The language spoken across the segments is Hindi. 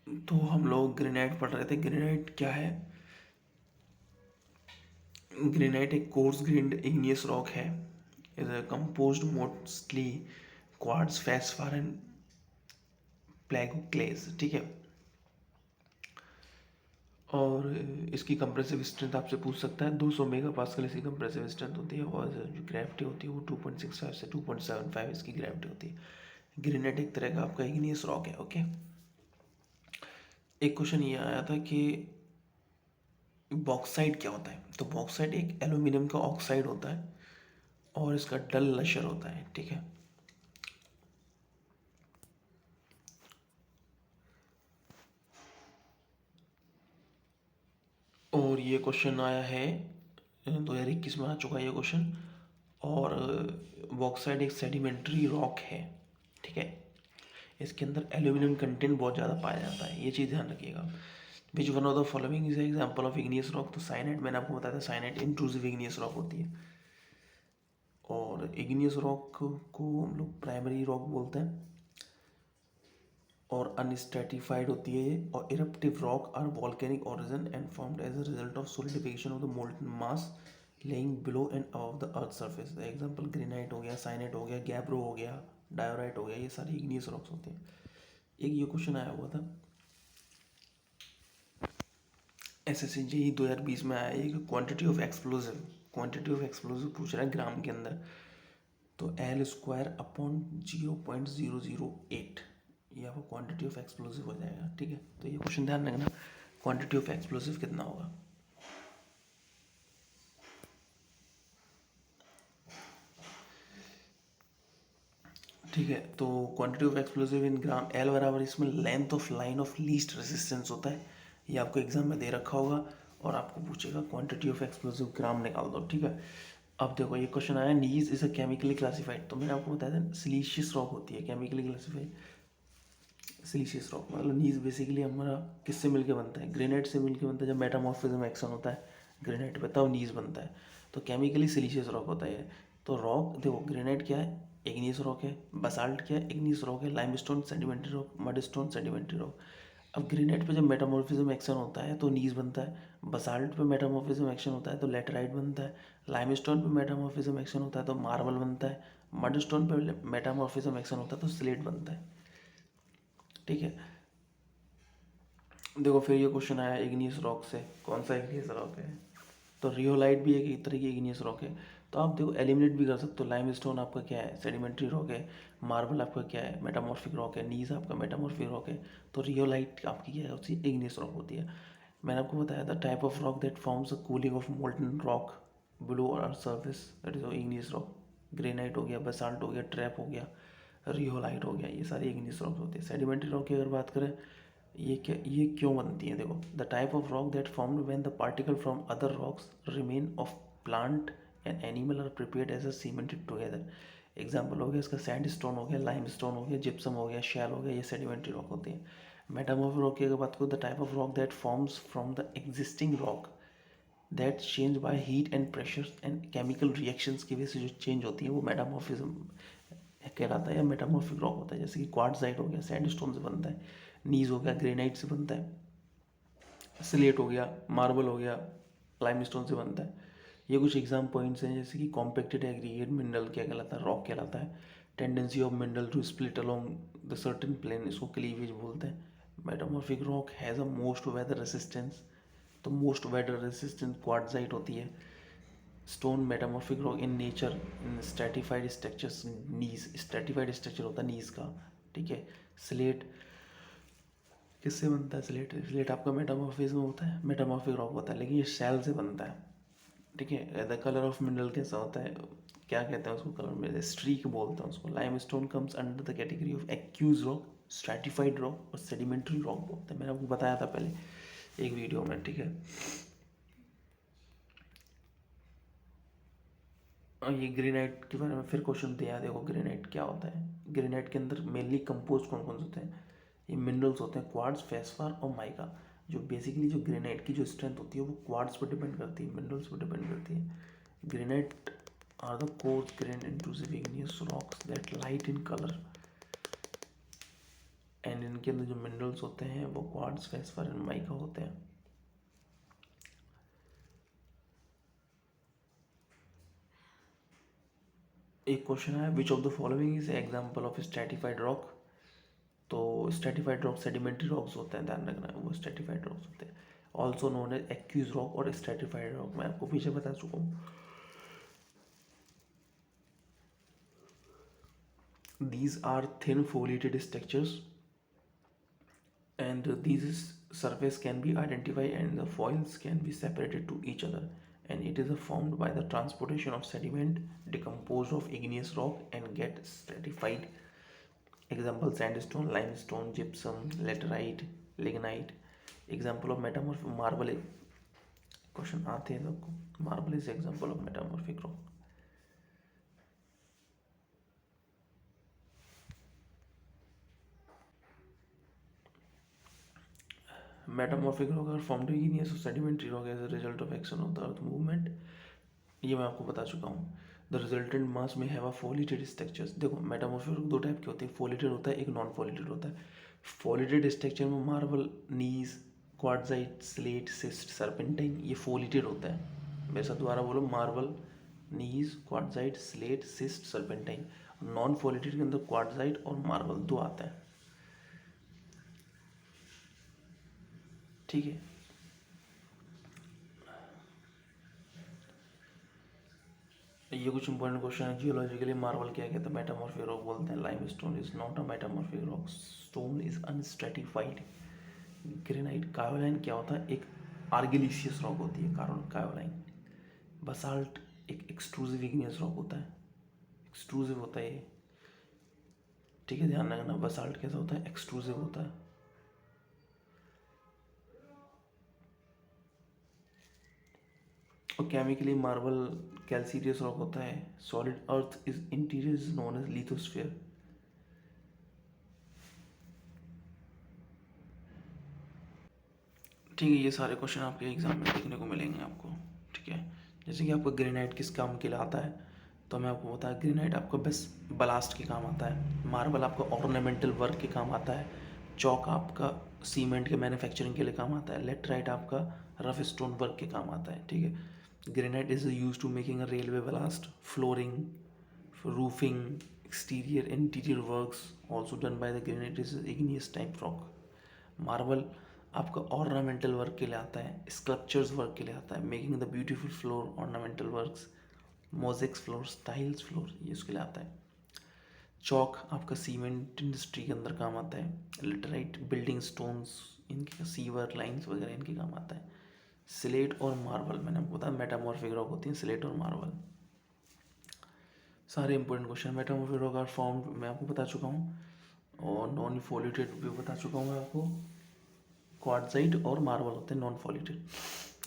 तो हम लोग ग्रेनाइट पढ़ रहे थे। ग्रेनाइट क्या है? ग्रेनाइट एक कोर्स ग्रेन्ड इग्नियस रॉक है। Is composed mostly quartz, feldspar and plagioclase, ठीक है। और इसकी कंप्रेसिव स्ट्रेंथ आपसे पूछ सकता है, 200 मेगा पास्कल इसकी कंप्रेसिव स्ट्रेंथ होती है, और जो ग्रेविटी होती है वो 2.65 से 2.75 इसकी ग्रेविटी होती है। ग्रेनाइट एक तरह का आपका इग्नियस रॉक है, ओके। एक क्वेश्चन ये आया था कि बॉक्साइट क्या होता है? तो बॉक्साइट एक एल्यूमिनियम का ऑक्साइड होता है और इसका डल लशर होता है, ठीक है। और ये क्वेश्चन आया है 2021 में आ चुका है ये क्वेश्चन। और बॉक्साइट एक सेडिमेंट्री रॉक है, ठीक है। इसके अंदर एल्यूमिनियम कंटेंट बहुत ज़्यादा पाया जाता है, ये चीज़ ध्यान रखिएगा। Which one of the following is example of igneous rock? तो साइनाइड, मैंने आपको बताया था साइनाइड इंट्रूसिव इग्नियस रॉक होती है। और इग्नियस रॉक को हम लोग प्राइमरी रॉक बोलते हैं, और अनस्ट्रेटिफाइड होती है ये। और eruptive rock are volcanic origin and formed as a result of solidification of the molten mass lying below and above the earth surface. Example granite हो गया, साइनाइट हो गया, गैब्रो हो गया, डायोराइट हो गया, ये सारी इग्नियस रॉक्स होते हैं। एक ये क्वेश्चन आया हुआ था एसएससी जेईई 2020 में आया, एक quantity of explosive, quantity of explosive पूछ रहा है ग्राम के अंदर। तो एल स्क्वायर अपॉन 0.008, ये आपको क्वांटिटी ऑफ एक्सप्लोजिव हो जाएगा, ठीक है। तो ये क्वेश्चन ध्यान रखना, क्वांटिटी ऑफ एक्सप्लोजिव कितना होगा। ठीक है, तो quantity of explosive in gram, L बराबर इसमें length of line of least resistance होता है। ये आपको एग्जाम में दे रखा होगा और आपको पूछेगा क्वांटिटी ऑफ एक्सप्लोजिव ग्राम निकाल दो, ठीक है। अब देखो ये क्वेश्चन आया, नीज इज अ केमिकली क्लासिफाइड। तो मैंने आपको बताया था सिलीशियस रॉक होती है केमिकली क्लासिफाइड। सिलीशियस रॉक मतलब नीज बेसिकली हमारा किससे मिलके बनता है? ग्रेनाइट से मिलके बनता है। जब मेटामॉर्फिज्म एक्शन होता है ग्रेनाइट पे तब नीज बनता है। तो केमिकली सिलीशियस रॉक होता है। तो रॉक देखो, ग्रेनाइट क्या है? इग्नियस रॉक है। बसाल्ट क्या है? इग्नियस रॉक है। Limestone sedimentary rock, mudstone sedimentary rock. अब ग्रेनाइट पे जब मेटामॉर्फिज्म एक्शन होता है तो नीज बनता है। बसाल्ट पे मेटामॉर्फिज्म एक्शन होता है तो लेटराइट बनता है। लाइमस्टोन पे मेटामॉर्फिज्म एक्शन होता है तो मार्बल बनता है। मडस्टोन पे मेटामॉर्फिज्म एक्शन होता है तो स्लेट बनता है, ठीक है। देखो फिर ये क्वेश्चन आया इग्नियस रॉक से, कौन सा इग्नियस रॉक है? तो रियोलाइट भी एक तरह की इग्नियस रॉक है। तो आप देखो एलिमिनेट भी कर सकते हो। लाइमस्टोन आपका क्या है? सेडिमेंट्री रॉक है। मार्बल आपका क्या है? मेटामॉर्फिक रॉक है। नीज आपका मेटामॉर्फिक रॉक है। तो रियोलाइट आपकी क्या होती है? इग्नियस रॉक होती है। मैंने आपको बताया था type of rock that forms a cooling of molten rock below earth surface, that is igneous rock. Granite हो गया, बेसाल्ट हो गया, ट्रैप हो गया, रियोलाइट हो गया, ये सारी इग्नियस रॉक्स होती है। सेडिमेंट्री रॉक की अगर बात करें, ये क्यों बनती है? देखो, the type of rock that formed when the particle from other rocks remain of plant and animal are prepared as a cemented together. Example हो गया इसका सैंड स्टोन हो गया, लाइम स्टोन हो गया, जिप्सम हो गया, शैल हो गया, ये सेडिमेंट्री रॉक होती है। मेटामॉर्फिक रॉक की अगर बात करो, the type of rock that forms from the existing rock that change by heat and pressure and chemical reactions की वजह से जो चेंज होती है वो मेटामॉर्फिज्म कहलाता है या मेटामॉर्फिक रॉक होता है। जैसे कि क्वार्ट्जाइट हो गया, सैंडस्टोन से बनता है। नीज हो गया, ग्रेनाइट से बनता है। स्लेट हो गया, मार्बल हो गया, लाइमस्टोन से बनता है। ये कुछ एग्जाम पॉइंट्स हैं, जैसे कि कॉम्पैक्टेड एग्रीगेट मिनरल क्या कहलाता है? रॉक कहलाता है। Tendency of mineral to split along the certain plane, इसको क्लीवेज बोलते हैं। Metamorphic rock has a most weather resistance, तो मोस्ट वेदर रेसिस्टेंट क्वार्ट्जाइट होती है। Stone metamorphic rock in nature in stratified structures, gneiss stratified structure होता है नीज का, ठीक है। स्लेट किससे बनता है? स्लेट, स्लेट आपका मेटामॉर्फिज्म होता है, मेटामॉर्फिक रॉक होता है, लेकिन ये शैल से बनता है, ठीक है। द कलर ऑफ मिनरल कैसा होता है? क्या कहते हैं उसको? कलर में स्ट्रीक बोलते हैं उसको। Lime stone comes under the category of aqueous rock, stratified rock और सेडिमेंट्री रॉक बोलते हैं। मैंने आपको बताया था पहले एक वीडियो में, ठीक है। और ये ग्रेनाइट के बारे में फिर क्वेश्चन दिया, देखो ग्रेनाइट क्या होता है। ग्रेनाइट के अंदर मेनली कंपोज कौन कौन से होते हैं? ये मिनरल्स होते हैं, क्वार्ट्ज, फेस्फर और माइका। जो बेसिकली जो ग्रेनाइट की जो स्ट्रेंथ होती है वो क्वार्ट्ज पर डिपेंड करती है, मिनरल्स पर डिपेंड करती है। Granite are the coarse grain intrusive igneous rocks that light in colour and इनके अंदर जो मिनरल्स होते हैं वो क्वार्ट्ज, फेस्फर एंड माइका होते हैं। एक क्वेश्चन है, which of the following is example of stratified rock. तो स्ट्रेटिफाइड रॉक सेडिमेंट्री रॉक्स होते हैं, ध्यान रखना है, वो स्ट्रेटिफाइड रॉक्स होते हैं, also known as aqueous rock और स्ट्रेटिफाइड रॉक। मैं आपको पीछे बता चुका हूँ। These are thin foliated structures and these surface can be identified and the foils can be separated to each other, and it is formed by the transportation of sediment decomposed of igneous rock and get stratified. Example: sandstone, limestone, gypsum, laterite, lignite. Example of metamorphic marble. Question आते हैं तो marble is example of metamorphic rock. Metamorphic rock are formed igneous or sedimentary rock as a result of action of the earth movement। ये मैं आपको बता चुका हूँ। द रिजल्टेंट मास में हैव अ फोलिटेड स्ट्रक्चर्स। देखो मेटामॉर्फिक रॉक दो टाइप के होते हैं, फोलिटेड होता है, एक नॉन फोलिटेड होता है। फोलिटेड स्ट्रक्चर में marble, gneiss, quartzite, slate, schist, serpentine, ये फोलिटेड होता है। मेरे साथ दोबारा बोलो, marble, gneiss, quartzite, slate, schist, serpentine. Non foliated के अंदर क्वार्ट्जाइट और मार्बल दो आता है, ठीक है। ये कुछ इंपॉर्टेंट क्वेश्चन है जियोलॉजिकली। मार्बल क्या कहते हैं? मेटामॉर्फिक रॉक बोलते हैं। Limestone is not a metamorphic rock, stone is unstratified. Granite, kaolin क्या होता है? एक आर्गिलिशियस रॉक होती है कायोलाइन। बसाल्ट एक एक्सट्रूसिव इग्नियस रॉक होता है, एक्सट्रूसिव होता है ये, ठीक है, ध्यान रखना। बसाल्ट कैसा होता है? एक्सट्रूसिव होता है। और केमिकली मार्बल कैल्सीरियस रॉक होता है। Solid earth is interior is known as lithosphere. ठीक है, ये सारे क्वेश्चन आपके एग्जाम में देखने को मिलेंगे आपको, ठीक है। जैसे कि आपको ग्रेनाइट किस काम के लिए आता है, तो मैं आपको बताया ग्रेनाइट आपको बस बलास्ट के काम आता है। मार्बल आपका ऑर्नामेंटल वर्क के काम आता है। चौक आपका सीमेंट के मैन्युफैक्चरिंग के लिए काम आता है। लेटराइट आपका रफ स्टोन वर्क के काम आता है, ठीक है। Granite is use to making a railway ballast, flooring, roofing, exterior interior works also done by the granite is igneous type rock। Marble आपका ऑर्नामेंटल वर्क के लिए आता है, स्कल्पचर्स वर्क के लिए आता है, making the beautiful floor, ornamental works, mosaics floor, tiles floor, ये उसके लिए आता है। चौक आपका सीमेंट इंडस्ट्री के अंदर काम आता है। लिटराइट बिल्डिंग स्टोन्स, इनके सीवर लाइंस वगैरह इनके काम आता है। स्लेट और मार्बल मैंने आपको बताया मेटामॉर्फिक रॉक होती है, स्लेट और मार्बल। सारे important question. Metamorphic rock are formed मैं आपको बता चुका हूँ, और नॉन फोलिटेड भी बता चुका हूँ मैं आपको। क्वार्ट्जाइट और मार्बल होते हैं नॉन फोलिटेड।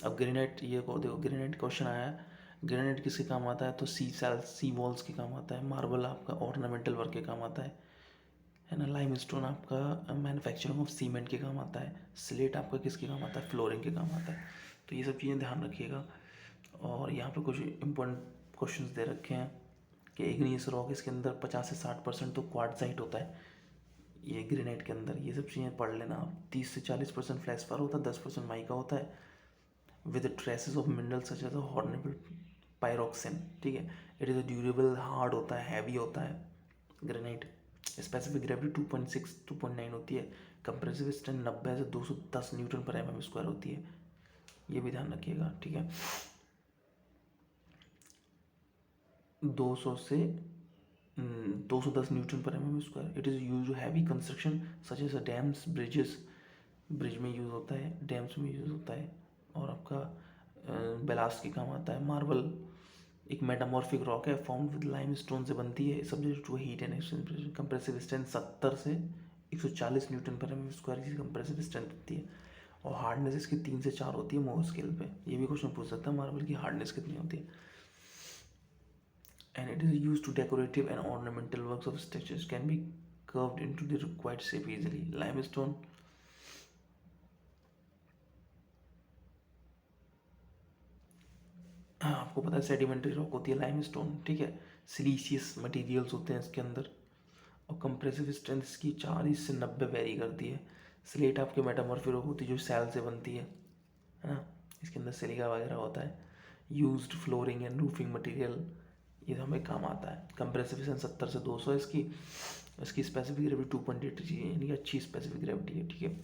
अब ग्रेनाइट, ये को देखो ग्रेनाइट क्वेश्चन आया है, ग्रेनाइट किसके काम आता है? तो सी सेल्स, सी वॉल्स के काम आता है। मार्बल आपका ऑर्नामेंटल वर्क के काम आता है ना। लाइमस्टोन आपका मैन्युफैक्चरिंग ऑफ सीमेंट के काम आता है। स्लेट आपका किसके काम आता है? फ्लोरिंग के काम आता है। तो ये सब चीज़ें ध्यान रखिएगा। और यहाँ पे कुछ इंपॉर्टेंट क्वेश्चंस दे रखे हैं कि इग्नियस रॉक, इसके अंदर 50 से 60% तो क्वार्ट्जाइट होता है, ये ग्रेनाइट के अंदर। ये सब चीज़ें पढ़ लेना आप। 30 से 40% फ्लेक्सफर होता है, 10% माइका होता है, with traces of mineral such as hornblende pyroxene, ठीक है। It is a durable, hard होता है, हैवी होता है ग्रेनाइट। स्पेसिफिक ग्रेविटी 2.6 2.9 होती है। कंप्रेसिव स्ट्रेंथ 90 से 210 न्यूटन पर एम एम स्क्वायर होती है, ये भी ध्यान रखिएगा, ठीक है। 200 से 210 न्यूटन पर M M square. It is use to heavy construction such as dams, bridges, bridge में यूज़ होता है, डैम्स में यूज़ होता है, और आपका बेलास्ट के काम आता है। मार्बल एक मेटामॉर्फिक रॉक है, फॉर्म्ड विद लाइम स्टोन से बनती है, subject to heat and exchange. Compressive strength 70 से 140 न्यूटन पर एम स्क्वायर की कंप्रेसिव स्ट्रेंथ होती है, और हार्डनेस इसकी 3 से 4 होती है मोर स्केल पे। ये भी क्वेश्चन पूछ सकता है, मार्बल की हार्डनेस कितनी होती है। And it is used to decorative and ornamental works of structures can be curved into the required shape easily। limestone हाँ, आपको पता है सेडिमेंट्री रॉक होती है लाइमस्टोन, ठीक है। सिलीशियस मटेरियल्स होते हैं इसके अंदर, और कंप्रेसिव स्ट्रेंथ इसकी 40 से 90 वेरी करती है। स्लेट आपके मेटामॉर्फिक रॉक होती है जो सेल से बनती है ना, इसके अंदर सिलिका वगैरह होता है। Used flooring and roofing material, ये हमें काम आता है। कंप्रेसिव स्ट्रेंथ 70 से 200 है इसकी। इसकी स्पेसिफिक ग्रेविटी 2.8 जी है, यानी अच्छी स्पेसिफिक ग्रेविटी है, ठीक है।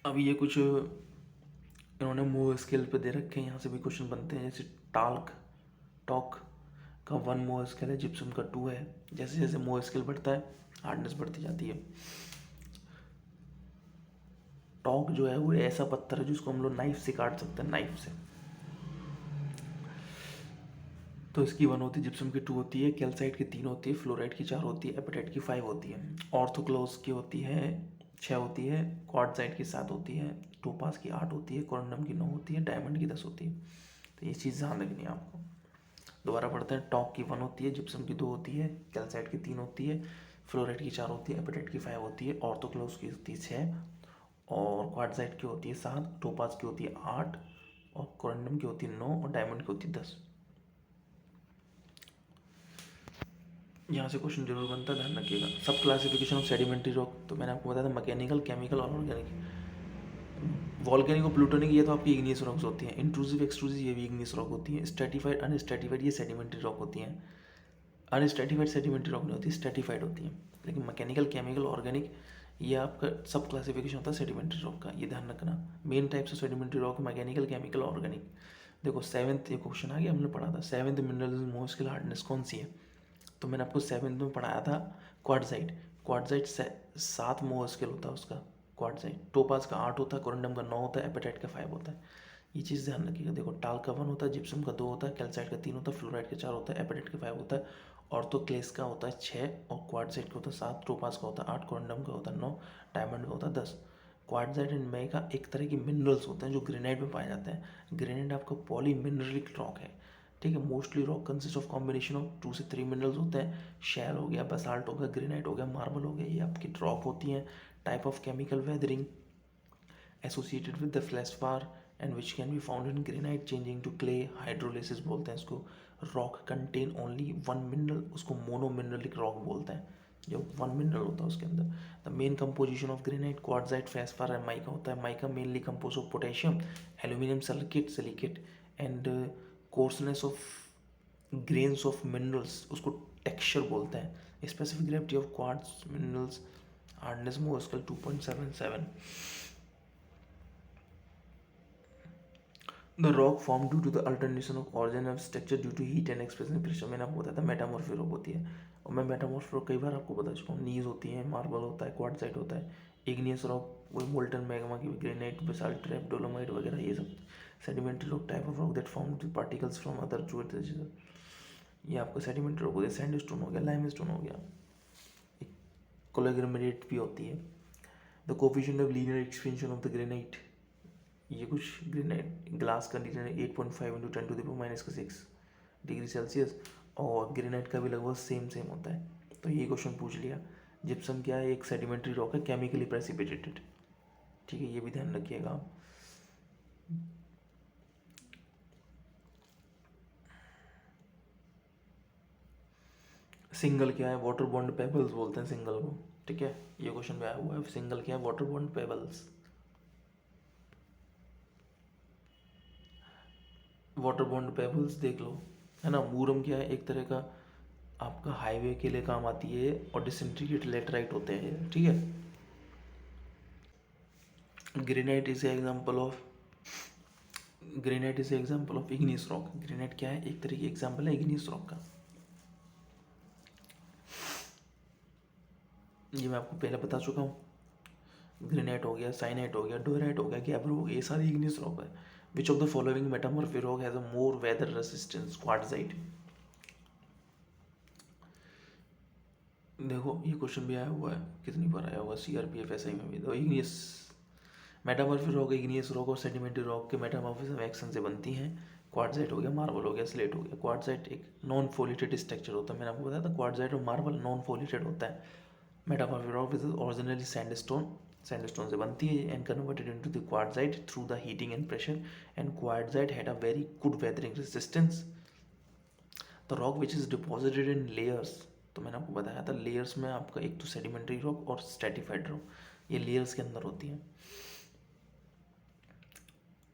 अभी ये कुछ इन्होंने मोह स्केल पे दे रखे हैं, यहाँ से भी क्वेश्चन बनते हैं। जैसे टॉक का 1 मोह स्केल है, जिप्सम का 2 है। जैसे जैसे मोह स्केल बढ़ता है हार्डनेस बढ़ती जाती है। टॉक जो है वो ऐसा पत्थर है जिसको हम लोग नाइफ से काट सकते हैं, नाइफ से। तो इसकी 1 होती है, जिप्सम की 2 होती है, कैल्साइट की 3 होती है, फ्लोराइड की 4 होती है, एपेटाइट की 5 होती है, ऑर्थोक्लोज की होती है 6 होती है, क्वार्टजाइट की 7 होती है, टोपाज की 8 होती है, कोरंडम की 9 होती है, डायमंड की 10 होती है। तो ये चीज़ ध्यान रखनी है आपको। दोबारा पढ़ते हैं। टॉक की 1 होती है, जिप्सम की 2 होती है, कैल्साइट की 3 होती है, फ्लोराइड की 4 होती है, एपेटाइट की 5 होती है, ऑर्थोक्लोज की होती है 6, और क्वार्टजाइट की होती है 7, टोपाज की होती है 8, और कोरंडम की होती है 9, और डायमंड की होती है 10। यहाँ से क्वेश्चन जरूर बनता है, ध्यान रखिएगा। सब क्लासिफिकेशन ऑफ सेडिमेंट्री रॉक, तो मैंने आपको बताया था मैकेनिकल, केमिकल और ऑर्गेनिक। वॉल्केनिक और प्लूटोनिक ये तो आपकी इग्नियस रॉक्स होती हैं। इंट्रूसिव एक्सट्रूसिव ये भी इग्नियस रॉक होती है। स्ट्रेटिफाइड अनस्ट्रेटिफाइड ये सेडिमेंट्री रॉक होती हैं। अनस्ट्रेटिफाइड सेडिमेंट्री रॉक नहीं होती, स्ट्रेटिफाइड होती हैं। लेकिन मैकेनिकल, केमिकल, ऑर्गेनिक ये आपका सब क्लासिफिकेशन होता है सेडिमेंट्री रॉक का, ये ध्यान रखना। Main types of sedimentary rock mechanical, chemical, organic. देखो 7th ये क्वेश्चन आ गया, हमने पढ़ा था 7th मिनरल मोस्ट हार्डनेस कौन सी है। तो मैंने आपको 7th में पढ़ाया था क्वार्टजाइट। क्वार्टजाइट 7 मोह स्केल होता है उसका क्वार्टजाइट। टोपाज का 8 होता है, कोरंडम का 9 होता है, एपेटाइट का 5 होता है। ये चीज़ ध्यान रखिएगा। देखो टाल का 1 होता है, जिप्सम का 2 होता है, कैल्साइट का 3 होता है, फ्लोराइड का 4 होता है, एपेटाइट का 5 होता है, ऑर्थोक्लेस का होता है 6, और क्वार्टजाइट का होता है 7, टोपाज का होता है 8, कोरंडम का होता है 9, डायमंड का होता है 10। क्वार्टजाइट एंड मैका एक तरह के मिनरल्स होते हैं जो ग्रेनाइट में पाए जाते हैं। ग्रेनाइट आपका पॉली मिनरलिक रॉक है, ठीक है। Mostly rock consist of combination of 2 से 3 मिनरल्स होते हैं। शैल हो गया, बसाल्ट हो गया, ग्रेनाइट हो गया, मार्बल हो गया, ये आपकी ड्रॉप होती हैं। Type of chemical weathering associated with the feldspar and which can be found in granite changing to clay, hydrolysis बोलते हैं इसको। रॉक कंटेन ओनली 1 मिनरल, उसको मोनो मिनरलिक रॉक बोलते हैं। जो 1 मिनरल होता है उसके अंदर। The main composition of granite, quartzite, feldspar and mica होता है। Mica mainly compose of potassium, aluminium silicate and coarseness of grains of minerals, उसको टेक्सचर बोलते हैं। Specific gravity of quartz minerals hardness Mohs scale 2.77। The rock form due to the alternation of origin of structure due to heat and expression pressure. मैंने आपको बताया था मेटामॉर्फिक रॉक होती है, और मैं मेटामॉर्फिक रॉक कई बार आपको बता चुका हूँ। नीज होती है, मार्बल होता है, क्वार्टजाइट होता है। इग्नियस रॉक वही मोल्टन मैग्मा की, ग्रेनाइट, बेसाल्ट, ट्रैप, डोलोमाइट वगैरह, ये सब sedimentary rock type of rock that form particles from other fluids. ये आपका सेडिमेंट्री रॉक हो गया, सैंडस्टोन हो गया, लाइमस्टोन हो गया। कोलेग्लोमेरेट भी होती है। The coefficient of linear expansion of the granite, ये कुछ ग्रेनाइट ग्लास कंडीशन है 8.5 इंटू 10⁻⁶ डिग्री सेल्सियस, और ग्रेनाइट का भी लगभग सेम होता है। तो ये क्वेश्चन पूछ लिया। जिप्सम क्या है, एक सेडिमेंट्री रॉक है, केमिकली प्रेसिपिटेटेड, ठीक है, ये भी ध्यान रखिएगा आप। सिंगल क्या है, वाटर बॉन्ड पेबल्स बोलते हैं सिंगल को, ठीक है। ये क्वेश्चन भी आया हुआ है, सिंगल क्या है, water bound pebbles. Water bound pebbles देख लो, है ना। मूरम क्या है, एक तरह का आपका हाईवे के लिए काम आती है, और डिसइंटीग्रेटेड लेटराइट होते हैं, ठीक है। Granite is example of granite is example of igneous rock. Granite क्या है, एक तरह की एग्जांपल है इग्नियस रॉक का। ये मैं आपको पहले बता चुका हूँ। ग्रेनाइट हो गया, साइनाइट हो गया, डोराइट हो गया, गैब्रो हो गया, ये सारी इग्नियस रॉक है। Which of the following metamorphic rock has a more weather resistance, quartzite. देखो ये क्वेश्चन भी आया हुआ है, कितनी बार आया हुआ, CRPF SI में भी। तो igneous metamorphic rock, igneous rock और सेडिमेंट्री रॉक के मेटामॉर्फिज्म एक्शन से बनती हैं। क्वार्टजाइट हो गया, मार्बल हो गया, स्लेट हो गया। क्वार्टजाइट एक नॉन फोलिटेड स्ट्रक्चर होता है, मैंने आपको बताया था क्वार्टजाइट और मार्बल नॉन फोलिटेड होता है। Metamorphic rock is originally sandstone, sandstone से बनती है and converted into the quartzite through the heating and pressure, and quartzite had a very good weathering resistance. The rock which is deposited in layers, तो मैंने आपको बताया था लेयर्स में आपका एक तो सेडिमेंट्री रॉक और स्ट्रेटिफाइड रॉक, ये लेयर्स के अंदर होती हैं।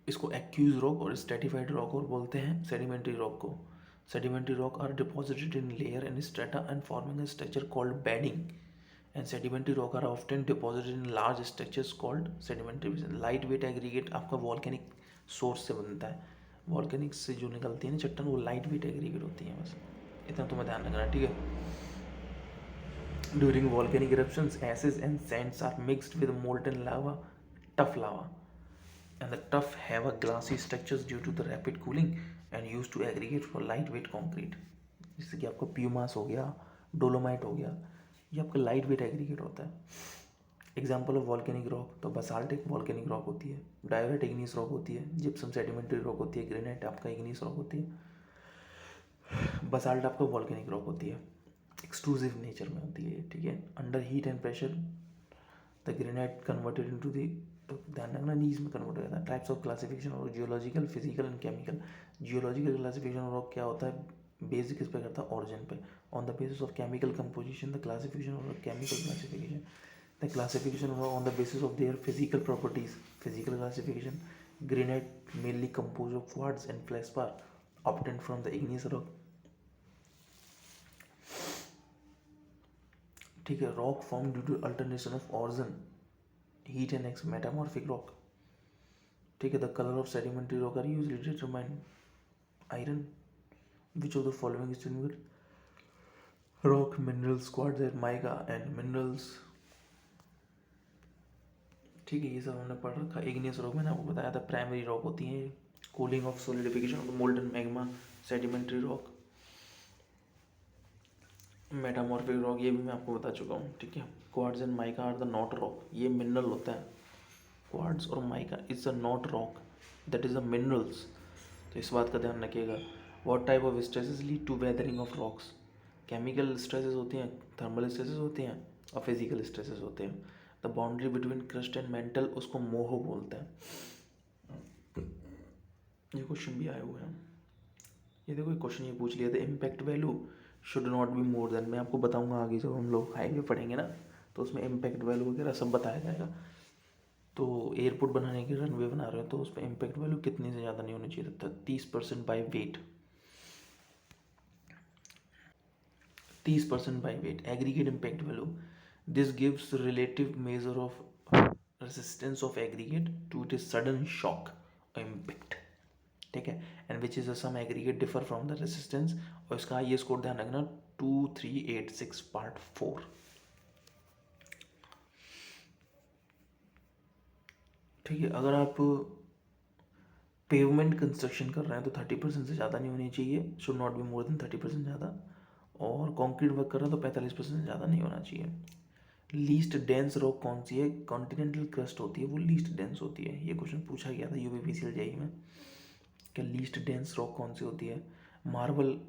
इसको एक्यूज रॉक और स्ट्रेटिफाइड रॉक और बोलते हैं सेडिमेंट्री रॉक को। Sedimentary rock are deposited in layer and strata and forming a structure called bedding, and sedimentary rock are often deposited in large structures called sedimentary basin. Light weight aggregate आपका वॉल्केनिक सोर्स से बनता है, वॉल्केनिक से जो निकलती है ना चट्टान, वो लाइट वेट एग्रीगेट होती है। बस इतना तुम्हें ध्यान रखना, ठीक है। During volcanic eruptions acids and sands are mixed with molten lava, tuff lava, and the tuff have a glassy structures due to the rapid cooling and used to aggregate for lightweight concrete। जैसे कि आपका प्यूमास हो गया, डोलोमाइट हो गया, ये आपका लाइट वेट एग्रीगेट होता है। एग्जाम्पल ऑफ वॉल्केनिक रॉक, तो बसाल्टिक वॉल्केनिक रॉक होती है, डायोरेट इग्नियस रॉक होती है, जिप्सम सेडिमेंट्री रॉक होती है, ग्रेनाइट आपका इग्नियस रॉक होती है, बसाल्ट आपका वॉल्केनिक रॉक होती है, एक्सट्रूसिव नेचर में होती है, ठीक है। Under heat and pressure the granite converted into the, तो ध्यान रखना नीज में कन्वर्ट हो जाता है। टाइप्स ऑफ क्लासिफिकेशन और geological, physical and chemical. Geological classification rock क्या होता है, बेसिक किस पे करता है, ऑरिजिन पे। On the basis of chemical composition the classification or chemical classification, the classification on the basis of their physical properties, physical classification. Granite mainly compose of quartz and feldspar obtained from the igneous rock, ठीक है। Rock form due to alternation of origin, heat and ex, metamorphic rock, ठीक है। The colour of sedimentary rock are usually determine iron, which of the following is rock minerals, quartz, mica and minerals, ठीक है। ये सब हमने पढ़ रखा। इग्नियस रॉक मैंने आपको बताया था, प्राइमरी रॉक होती है, cooling of solidification of molten magma, sedimentary rock, metamorphic rock, ये भी मैं आपको बता चुका हूँ, ठीक है। Quartz and mica are the not rock, ये मिनरल होता है। क्वार्ट्ज और mica is a not rock, that is a minerals, तो इस बात का ध्यान रखिएगा। What type of stresses lead to weathering of rocks, chemical stresses होती हैं, थर्मल स्ट्रेसेस होती हैं और फिजिकल स्ट्रेसेस होते हैं। The boundary between crust and mental, उसको मोहो बोलते हैं। ये क्वेश्चन भी आए हुए हैं। ये देखो एक क्वेश्चन ये पूछ लिया था, impact value should not be more than, मैं आपको बताऊंगा आगे जब हम लोग हाईवे पढ़ेंगे ना, तो उसमें इम्पैक्ट वैल्यू वगैरह सब बताया जाएगा। तो एयरपोर्ट बनाने के रनवे बना रहे हो तो उसमें इम्पैक्ट वैल्यू कितने से ज़्यादा नहीं होनी चाहिए था, 30% by weight, 30% by weight aggregate impact value. This gives relative measure of resistance of aggregate to it is sudden shock impact, ठीक है। And which is some aggregate differ from the resistance, और इसका ये स्कोर ध्यान रखना 2386 पार्ट 4, ठीक है। अगर आप पेवमेंट कंस्ट्रक्शन कर रहे हैं तो 30% से ज़्यादा नहीं होनी चाहिए, should not be more than 30% ज़्यादा, और कंक्रीट वर्क कर रहे हैं तो 45% से ज़्यादा नहीं होना चाहिए। लीस्ट डेंस रॉक कौन सी है, कॉन्टिनेंटल क्रस्ट होती है वो लीस्ट डेंस होती है। ये क्वेश्चन पूछा गया था यूपीपीसीएल जेईई में, कि लीस्ट डेंस रॉक कौन सी होती है। मार्बल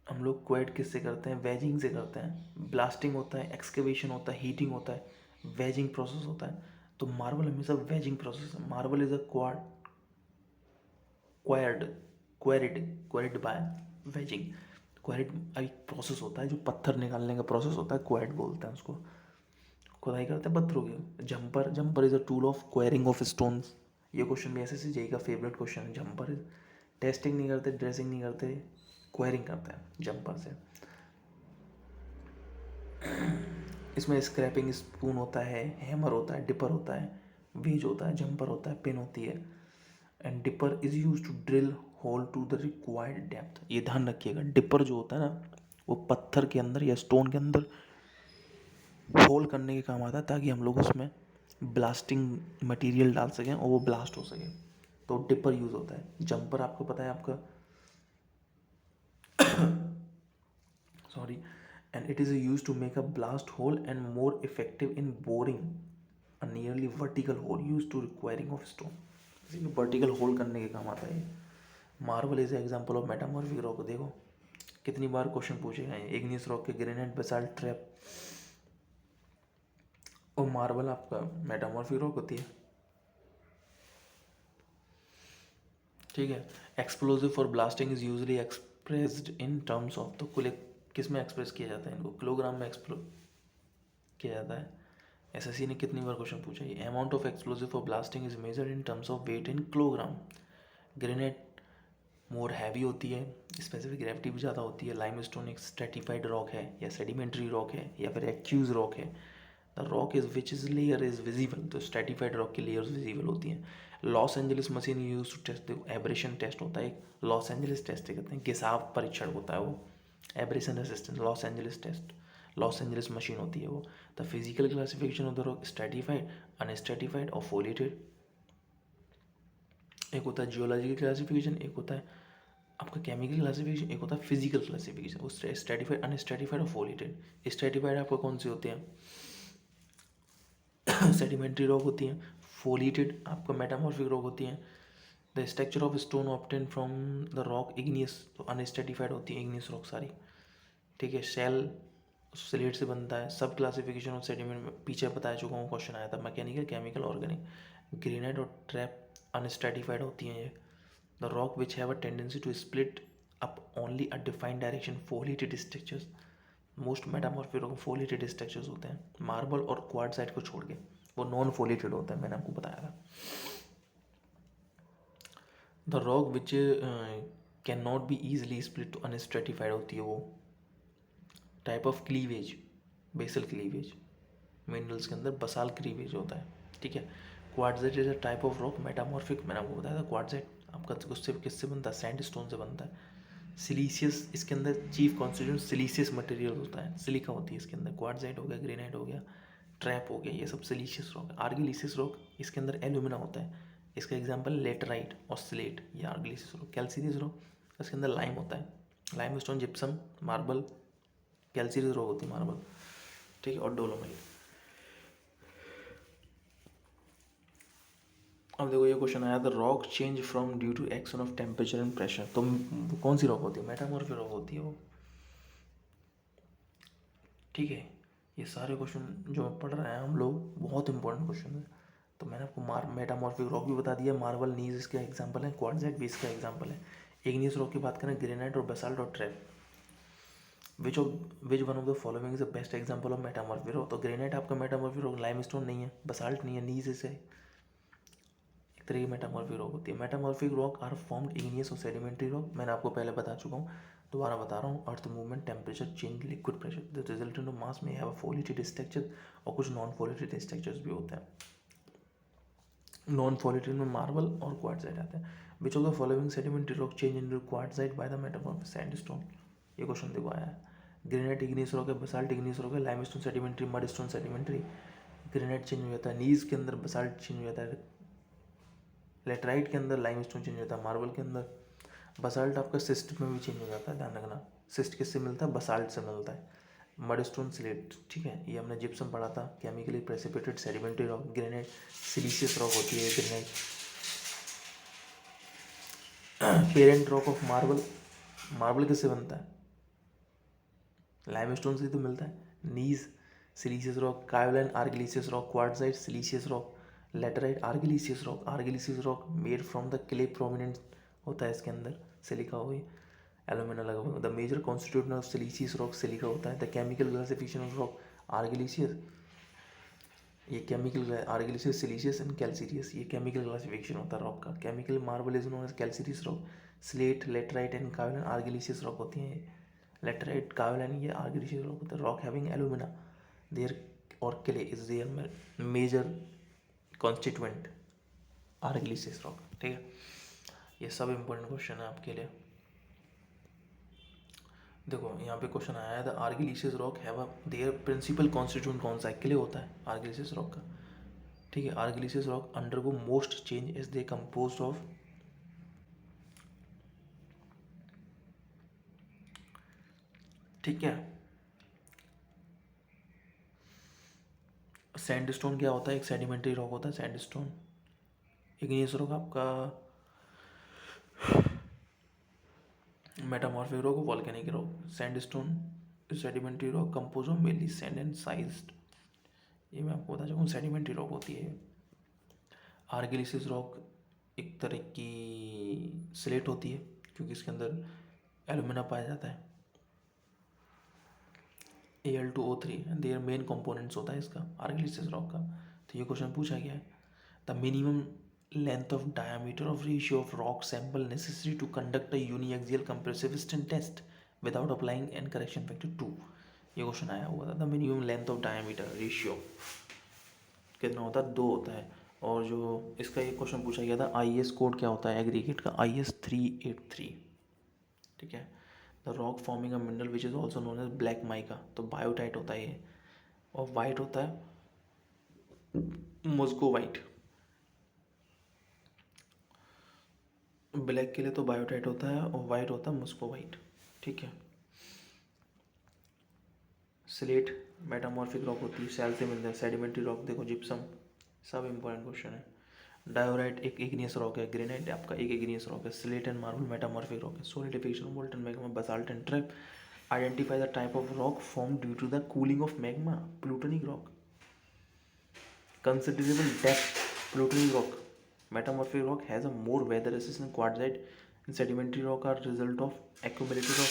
हम लोग क्वेट किससे करते हैं, वेजिंग से करते हैं। ब्लास्टिंग होता है, एक्सकेवेशन होता है, हीटिंग होता है, वेजिंग प्रोसेस होता है। तो मार्बल हमेशा वेजिंग प्रोसेस है। Marble is a quarried quarried by wedging. Quarried एक प्रोसेस होता है जो पत्थर निकालने का प्रोसेस होता है, क्वेरिड बोलते हैं उसको। खुदाई करते हैं पत्थरों की। Jumper is a tool of quarrying of stones, ये क्वेश्चन भी एसएससी जेईई का फेवरेट क्वेश्चन है। जंपर इज, टेस्टिंग नहीं करते, ड्रेसिंग नहीं करते, क्वेरिंग करते हैं जंपर से। इसमें स्क्रैपिंग स्पून होता है, हैमर होता है, डिपर होता है, वेज होता है, जंपर होता है, पिन होती है। And dipper is use to drill hole to the required depth, ये ध्यान रखिएगा। डिपर जो होता है ना, वो पत्थर के अंदर या स्टोन के अंदर होल करने के काम आता है, ताकि हम लोग उसमें ब्लास्टिंग मटेरियल डाल सकें और वो ब्लास्ट हो सके, तो डिपर यूज़ होता है। जंपर आपको पता है आपका, sorry, and it is used to make a blast hole and more effective in boring a nearly vertical hole used to requiring of stone, vertical hole करने के काम आता है ये। Marble is example of metamorphic rock, देखो कितनी बार क्वेश्चन पूछे गए। इग्नियस रॉक के ग्रेनाइट, बेसाल्ट, ट्रैप, और मार्बल आपका मेटामॉर्फिक रॉक होती है, ठीक है। Explosive for blasting is usually expressed in terms of, तो कुल किस में एक्सप्रेस किया जाता है इनको, किलोग्राम में एक्सप्रेस किया जाता है। एसएससी ने कितनी बार क्वेश्चन पूछा है, amount of explosive for blasting is measured in terms of weight in kilogram. Granite more heavy होती है, स्पेसिफिक ग्रेविटी भी ज़्यादा होती है। लाइमस्टोन एक स्ट्रेटिफाइड रॉक है या सेडिमेंट्री रॉक है या फिर एक्यूज रॉक है। The rock is which is layer is visible, तो स्ट्रेटिफाइड रॉक की लेयर्स विजिबल होती हैं। Los Angeles machine use to test, देखो एब्रेशन टेस्ट होता है, एक लॉस एंजलिस टेस्ट कहते हैं, गिसाव परीक्षण होता है वो, abrasion resistance Los Angeles test, Los Angeles machine होती है वो। The physical classification of the rock stratified, unstratified और फोलिएटेड। एक होता है जियोलॉजिकल क्लासिफिकेशन, एक होता है आपका केमिकल क्लासिफिकेशन, एक होता है फिजिकल क्लासिफिकेशन। वो स्ट्रेटिफाइड, अनस्ट्रेटिफाइड और फोलिएटेड। स्ट्रेटिफाइड आपको कौन सी होते हैं, सेडिमेंट्री रॉक होती हैं। फोलिएटेड आपका मेटामॉर्फिक रॉक होती हैं। The structure of stone obtain from the rock igneous, तो अनस्ट्रेटिफाइड होती है इग्नियस रॉक सारी, ठीक है। शेल स्लेट से बनता है। सब क्लासिफिकेशन ऑफ सेडिमेंट में पीछे बता चुका हूँ, क्वेश्चन आया था, मैकेनिकल, केमिकल, ऑर्गेनिक। ग्रेनाइट और ट्रैप अनस्ट्रेटिफाइड होती हैं ये। The rock which have a tendency to split up only a defined direction, foliated structures. Most metamorphic rock foliated structures होते हैं। मार्बल और क्वार्टजाइट को छोड़ के वो नॉन फोलिएटेड होता है, मैंने आपको बताया था। The rock which can not be easily split to unstratified होती है वो। Type of cleavage, basal cleavage, minerals के अंदर बसाल क्लीवेज होता है, ठीक है। Quartzite is a type of rock metamorphic, मैंने आपको बताया था। क्वार्टजाइट आपका उससे किससे बनता है, सैंडस्टोन से बनता है। सिलीसियस, इसके अंदर चीफ कॉन्स्टिट्यूएंट सिलीसियस मटेरियल होता है, सिलिका होती है इसके अंदर। क्वार्टजाइट हो गया, ग्रेनाइट हो गया, ट्रैप हो गया, ये सब सिलीसियस रॉक है। आर्गिलिसियस रॉक, इसके अंदर एल्यूमिना होता है, इसका एग्जांपल लेटराइट और स्लेट, ये आर्गिलिसियस रॉक। कैल्सीरियस रॉक, इसके अंदर लाइम होता है, limestone, gypsum, marble, calcareous rock होती है मार्बल, ठीक है, और डोलोमाइट। अब देखो ये क्वेश्चन आया था, rock change from due to action of temperature and pressure, तो कौन सी रॉक होती है, मेटामॉर्फिक रॉक होती है वो, ठीक है। ये सारे क्वेश्चन जो पढ़ रहे हैं हम लोग बहुत इंपॉर्टेंट क्वेश्चन है। तो मैंने आपको मेटामॉर्फिक रॉक भी बता दिया, मार्बल, नीज इसका एग्जांपल है, क्वार्टजाइट भी इसका एग्जांपल है। इग्नियस रॉक की बात करें, ग्रेनाइट और बेसाल्ट और trap. Which one of the following is the best example of metamorphic rock, तो ग्रेनाइट आपका मेटामॉर्फिक रॉक, लाइमस्टोन नहीं है, बेसाल्ट नहीं है, नीज इसे एक तरह की मेटामॉर्फिक रॉक होती है। Metamorphic rock are formed igneous और सेडिमेंट्री रॉक, मैंने आपको पहले बता चुका हूँ, दोबारा बता रहा हूँ। Earth movement, temperature change, liquid pressure, the resultant of mass में हैव अ फोलिएटेड स्ट्रक्चर, और कुछ नॉन फोलिएटेड स्ट्रक्चर्स भी होते हैं। नॉन फोलिएटेड में मार्बल और क्वार्टजाइट आते हैं। विच of the following sedimentary rock change into quartzite by the metamorphic sandstone, ये क्वेश्चन देखो आया है। ग्रेनाइट इग्नियस रॉक है, बेसाल्ट इग्नियस रॉक है, limestone sedimentary, mudstone sedimentary. Granite change हो जाता है, नीज के अंदर बेसाल्ट चेंज हो जाता है, लेटराइट के अंदर लाइमस्टोन चेंज होता है, मार्बल के अंदर। बसाल्ट आपका सिस्ट में भी चेंज हो जाता है, ध्यान रखना। सिस्ट किससे मिलता है, बसाल्ट से मिलता है। मडस्टोन स्लेट, ठीक है, ये हमने जिप्सम पढ़ा था। Chemically precipitate sedimentary rock, granite siliceous rock होती है granite. Parent rock of marble, marble किससे बनता है, लाइमस्टोन से तो मिलता है। Gneiss siliceous rock, kaolin argillaceous rock, quartzite siliceous rock, laterite argillaceous rock. Argillaceous rock made from the clay prominent होता है, इसके अंदर सिलिका हुई, एलुमिना लगा हुआ। The major constitute of siliceous rock silica होता है। The chemical classification of rock आर्गिलिसियस, ये chemical argillaceous, siliceous and calcareous, ये केमिकल क्लासिफिकेशन होता है रॉक का। Chemical marble is known as calcareous rock. Slate, laterite and kaolin argillaceous rock होती हैं। लेटराइट, कायोलाइन, ये आर्गिलिसियस रॉक होता है। Rock having alumina their or clay is their major constituent argillaceous rock, ठीक है। ये सब इंपॉर्टेंट क्वेश्चन है आपके लिए। देखो यहाँ पे क्वेश्चन आया है, the argillaceous rock have a their principal constituent कौन सा है, क्ले होता है आर्गिलिसियस रॉक का, ठीक है। Argillaceous rock undergo most change is they composed of, ठीक है। सैंडस्टोन क्या होता है, एक सेडिमेंट्री रॉक होता है सैंडस्टोन। इग्नियस रॉक आपका metamorphic rock, volcanic rock. Sandstone sedimentary rock compose of mainly sand and sized, ये मैं आपको बता चुका हूँ, सेडिमेंट्री रॉक होती है। आर्गिलिसिस रॉक एक तरह की स्लेट होती है, क्योंकि इसके अंदर एलुमिना पाया जाता है। Al2O3 देयर मेन कंपोनेंट्स होता है इसका आर्गिलिसिस रॉक का। तो ये क्वेश्चन पूछा गया है। The minimum length of diameter of ratio of rock sample necessary to conduct a uniaxial compressive strain test without applying an correction factor 2। ये क्वेश्चन आया हुआ था। The minimum length of diameter ratio कितना होता है, 2 होता है। और जो इसका एक क्वेश्चन पूछा गया था, IS कोड क्या होता है एग्रीगेट का, IS 383। ठीक है। The rock forming a mineral which is also known as black mica, तो बायोटाइट होता है ये। और वाइट होता है मोस्को वाइट। ब्लैक के लिए तो बायोटाइट होता है और वाइट होता है मोस्को वाइट। ठीक है। स्लेट मेटामॉर्फिक रॉक होती है, सैल से मिलता है। सेडिमेंट्री रॉक देखो जिप्सम, सब इंपॉर्टेंट क्वेश्चन है। डायोराइट एक इग्नियस रॉक है। ग्रेनाइट आपका एक इग्नियस रॉक है। Slate and marble metamorphic rock है। Solidification molten magma, basalt and trap. Identify the type of rock form due to the cooling of magma, plutonic rock. Considerable depth, plutonic rock. Metamorphic rock has a more weather resistant quartzite and sedimentary rock are result of accumulated of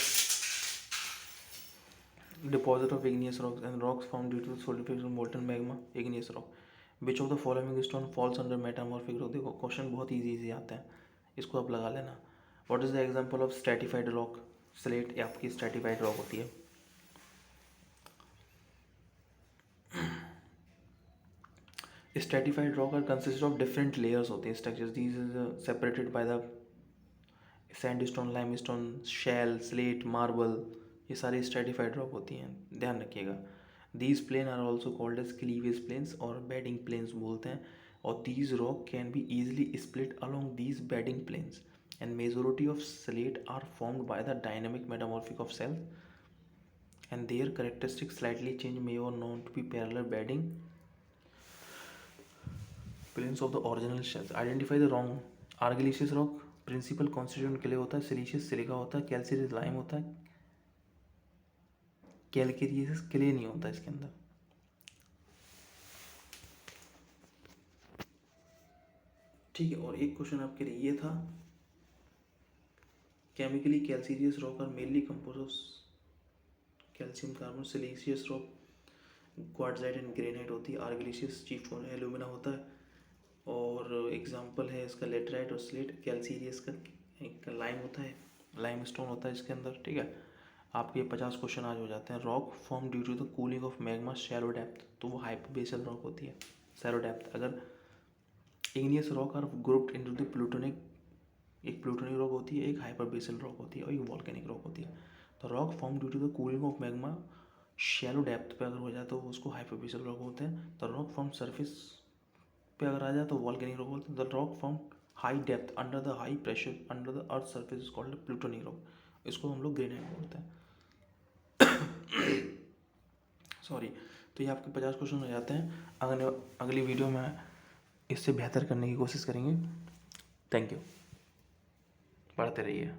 deposit of igneous rocks and rocks formed due to solidification of molten magma, igneous rock. Which of the following stone falls under metamorphic rock? देखो क्वेश्चन बहुत इजी आते हैं, इसको आप लगा लेना। What is the example of stratified rock? Slate आपकी stratified rock होती है। Stratified rock are consist of different layers होते हैं structures. These is separated by the sandstone, limestone, shale, slate, marble, ये सारी स्ट्रेटिफाइड रॉक होती हैं, ध्यान रखिएगा। These plane are also called as cleavage planes और बेडिंग प्लेन्स बोलते हैं। और these rock can be easily split along these bedding planes and majority of slate are formed by the dynamic metamorphic of shale and their characteristic slightly change may or known to be parallel bedding planes of the original shells. Identify the wrong. Argillaceous rock principal constituent clay होता है, सिलिशियस सिलिका होता है, कैल्शियस लाइम होता है, कैलकेरियस क्ले नहीं होता इसके अंदर। ठीक है। और एक क्वेश्चन आपके लिए ये था, chemically calcareous rock are mainly compose of calcium carbon, siliceous rock quartzite and granite होती है, आर्गिलिशियस चीफ फॉर्म एल्यूमिना होता है। और एग्जांपल है इसका लेटराइट और स्लेट। कैल्सीरियस का एक लाइम होता है, लाइम स्टोन होता है इसके अंदर। ठीक है। आपके 50 क्वेश्चन आज हो जाते हैं। Rock form due to the cooling of magma shallow depth, तो वो हाइपरबेसल रॉक होती है, शैलो डेप्थ। अगर igneous rock are grouped into the plutonic, एक प्लूटोनिक रॉक होती है, एक हाइपरबेसल रॉक होती है और एक वॉल्केनिक रॉक होती है। तो rock form due to the cooling of magma shallow depth पे अगर हो जाए तो उसको हाइपरबेसल रॉक होते हैं। तो रॉक फॉर्म सरफेस पे अगर आ जाए तो वॉल्केनिक रॉक बोलते हैं। The rock from high depth under the high pressure under the earth surface is called plutonic rock, इसको हम लोग ग्रेनाइट बोलते हैं। सॉरी। तो ये आपके 50 क्वेश्चन हो जाते हैं। अगली वीडियो में इससे बेहतर करने की कोशिश करेंगे। Thank you. पढ़ते रहिए।